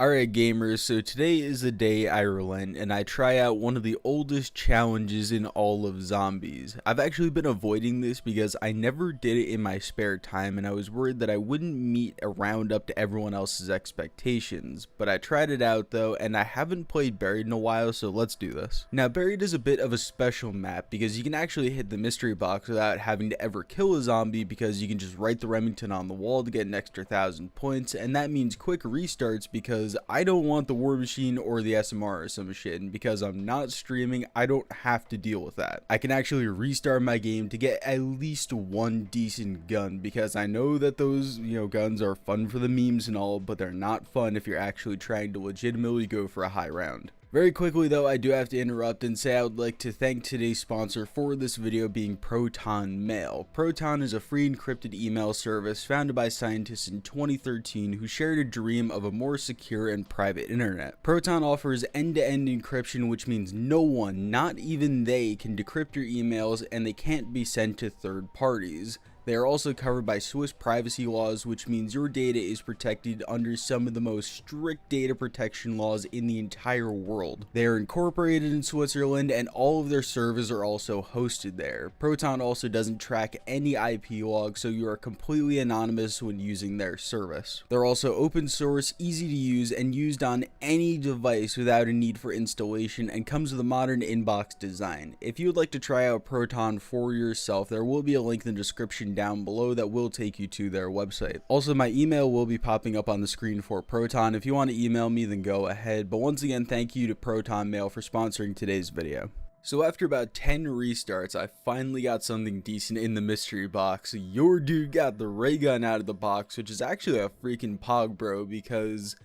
Alright gamers, so today is the day I relent and I try out one of the oldest challenges in all of zombies. I've actually been avoiding this because I never did it in my spare time and I was worried that I wouldn't meet a round up to everyone else's expectations. But I tried it out though, and I haven't played Buried in a while, so let's do this. Now Buried is a bit of a special map because you can actually hit the mystery box without having to ever kill a zombie, because you can just write the Remington on the wall to get an extra 1,000 points, and that means quick restarts because I don't want the war machine or the SMR or some shit, and because I'm not streaming, I don't have to deal with that. I can actually restart my game to get at least one decent gun, because I know that those, guns are fun for the memes and all, but they're not fun if you're actually trying to legitimately go for a high round. Very quickly though, I do have to interrupt and say I would like to thank today's sponsor for this video being Proton Mail. Proton is a free encrypted email service founded by scientists in 2013 who shared a dream of a more secure and private internet. Proton offers end-to-end encryption, which means no one, not even they, can decrypt your emails, and they can't be sent to third parties. They are also covered by Swiss privacy laws, which means your data is protected under some of the most strict data protection laws in the entire world. They are incorporated in Switzerland, and all of their servers are also hosted there. Proton also doesn't track any IP logs, so you are completely anonymous when using their service. They're also open source, easy to use, and used on any device without a need for installation, and comes with a modern inbox design. If you would like to try out Proton for yourself, there will be a link in the description down below that will take you to their website. Also, my email will be popping up on the screen for Proton. If you want to email me, then go ahead. But once again, thank you to Proton Mail for sponsoring today's video. So after about 10 restarts, I finally got something decent in the mystery box. Your dude got the ray gun out of the box, which is actually a freaking pog, bro, because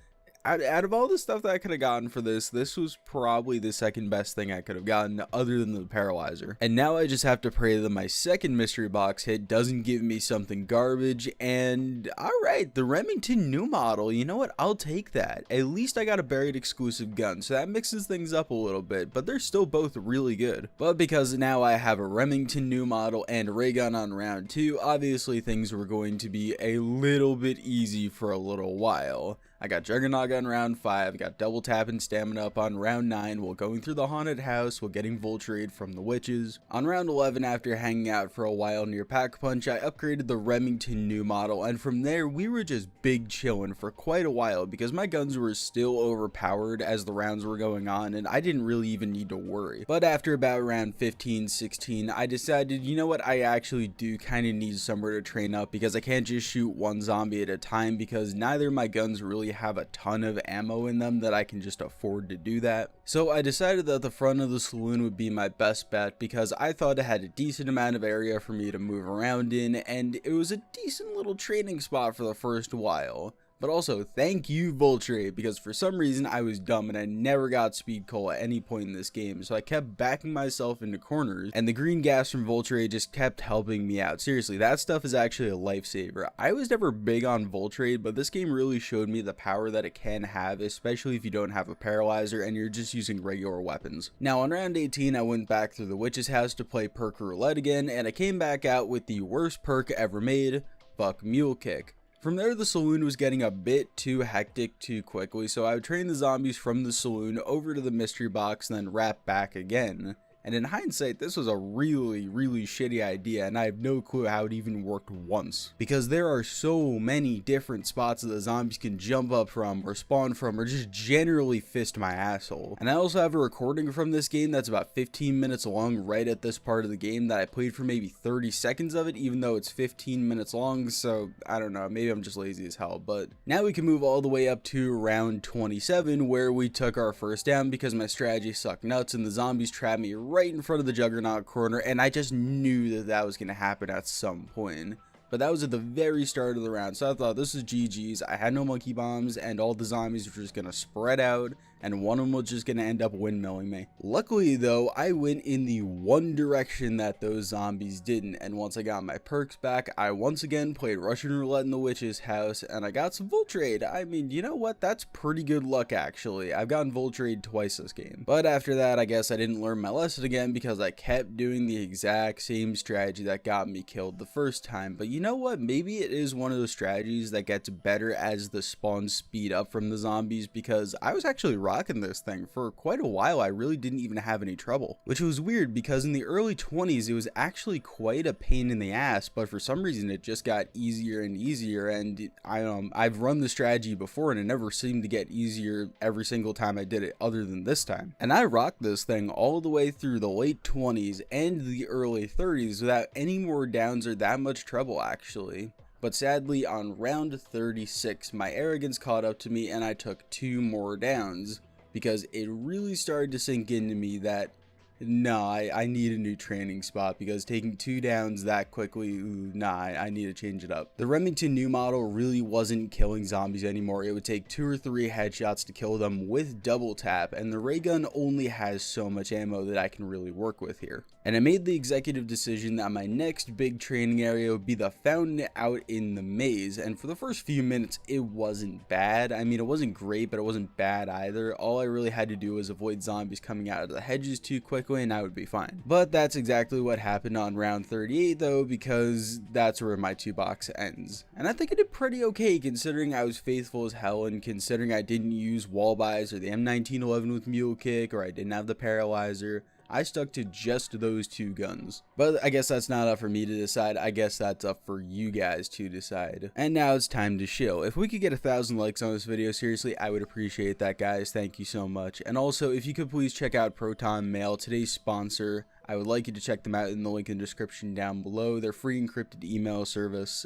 out of all the stuff that I could have gotten for this was probably the second best thing I could have gotten other than the paralyzer. And now I just have to pray that my second mystery box hit doesn't give me something garbage. And alright, the Remington new model, you know what, I'll take that. At least I got a Buried exclusive gun, so that mixes things up a little bit, but they're still both really good. But because now I have a Remington new model and ray gun on round 2, obviously things were going to be a little bit easy for a little while. I got Juggernaut on round 5, got double tap and stamina up on round 9 while going through the haunted house while getting Vulture from the witches. On round 11, after hanging out for a while near Pack Punch, I upgraded the Remington new model, and from there we were just big chillin' for quite a while because my guns were still overpowered as the rounds were going on and I didn't really even need to worry. But after about round 15, 16, I decided, you know what, I actually do kind of need somewhere to train up because I can't just shoot one zombie at a time, because neither of my guns really have a ton of ammo in them that I can just afford to do that. So I decided that the front of the saloon would be my best bet because I thought it had a decent amount of area for me to move around in, and it was a decent little training spot for the first while. But also, thank you, Vulture, because for some reason I was dumb and I never got speed coal at any point in this game, so I kept backing myself into corners, and the green gas from Vulture just kept helping me out. Seriously, that stuff is actually a lifesaver. I was never big on Vulture, but this game really showed me the power that it can have, especially if you don't have a paralyzer and you're just using regular weapons. Now, on round 18, I went back through the witch's house to play perk roulette again, and I came back out with the worst perk ever made, Buck Mule Kick. From there, the saloon was getting a bit too hectic too quickly, so I would train the zombies from the saloon over to the mystery box and then wrap back again. And in hindsight, this was a really shitty idea, and I have no clue how it even worked once. Because there are so many different spots that the zombies can jump up from, or spawn from, or just generally fist my asshole. And I also have a recording from this game that's about 15 minutes long right at this part of the game that I played for maybe 30 seconds of it, even though it's 15 minutes long, so I don't know, maybe I'm just lazy as hell. But now we can move all the way up to round 27, where we took our first down because my strategy sucked nuts and the zombies trapped me right in front of the Juggernaut corner, and I just knew that that was going to happen at some point. But that was at the very start of the round, so I thought this is GG's. I had no monkey bombs, and all the zombies were just going to spread out, and one of them was just going to end up windmilling me. Luckily though, I went in the one direction that those zombies didn't, and once I got my perks back, I once again played Russian roulette in the witch's house, and I got some Vulture. I mean, you know what, that's pretty good luck actually. I've gotten Vulture twice this game. But after that, I guess I didn't learn my lesson again because I kept doing the exact same strategy that got me killed the first time. But you know what, maybe it is one of those strategies that gets better as the spawns speed up from the zombies, because I was actually rocking this thing for quite a while. I really didn't even have any trouble, which was weird because in the early 20s it was actually quite a pain in the ass, but for some reason it just got easier and easier. And I've run the strategy before and it never seemed to get easier every single time I did it, other than this time. And I rocked this thing all the way through the late 20s and the early 30s without any more downs or that much trouble actually. But sadly, on round 36, my arrogance caught up to me and I took 2 more downs, because it really started to sink into me that no, I need a new training spot, because taking 2 downs that quickly, I need to change it up. The Remington new model really wasn't killing zombies anymore. It would take 2 or 3 headshots to kill them with double tap, and the ray gun only has so much ammo that I can really work with here. And I made the executive decision that my next big training area would be the fountain out in the maze, and for the first few minutes it wasn't bad. I mean, it wasn't great, but it wasn't bad either. All I really had to do was avoid zombies coming out of the hedges too quickly and I would be fine. But that's exactly what happened on round 38 though, because that's where my 2 box ends. And I think I did pretty okay considering I was faithful as hell, and considering I didn't use wall buys or the M1911 with mule kick, or I didn't have the paralyzer. I stuck to just those 2 guns. But I guess that's not up for me to decide. I guess that's up for you guys to decide. And now it's time to chill. If we could get 1,000 likes on this video, seriously, I would appreciate that, guys. Thank you so much. And also, if you could please check out Proton Mail, today's sponsor. I would like you to check them out in the link in the description down below. They're free encrypted email service.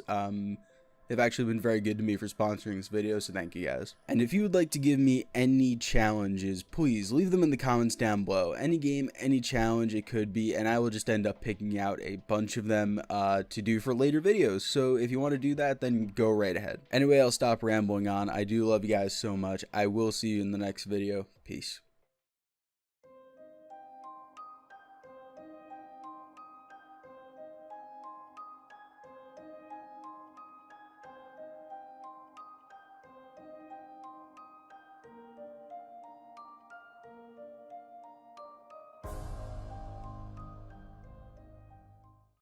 They've actually been very good to me for sponsoring this video, so thank you guys. And if you would like to give me any challenges, please leave them in the comments down below. Any game, any challenge it could be, and I will just end up picking out a bunch of them to do for later videos. So if you want to do that, then go right ahead. Anyway, I'll stop rambling on. I do love you guys so much. I will see you in the next video. Peace.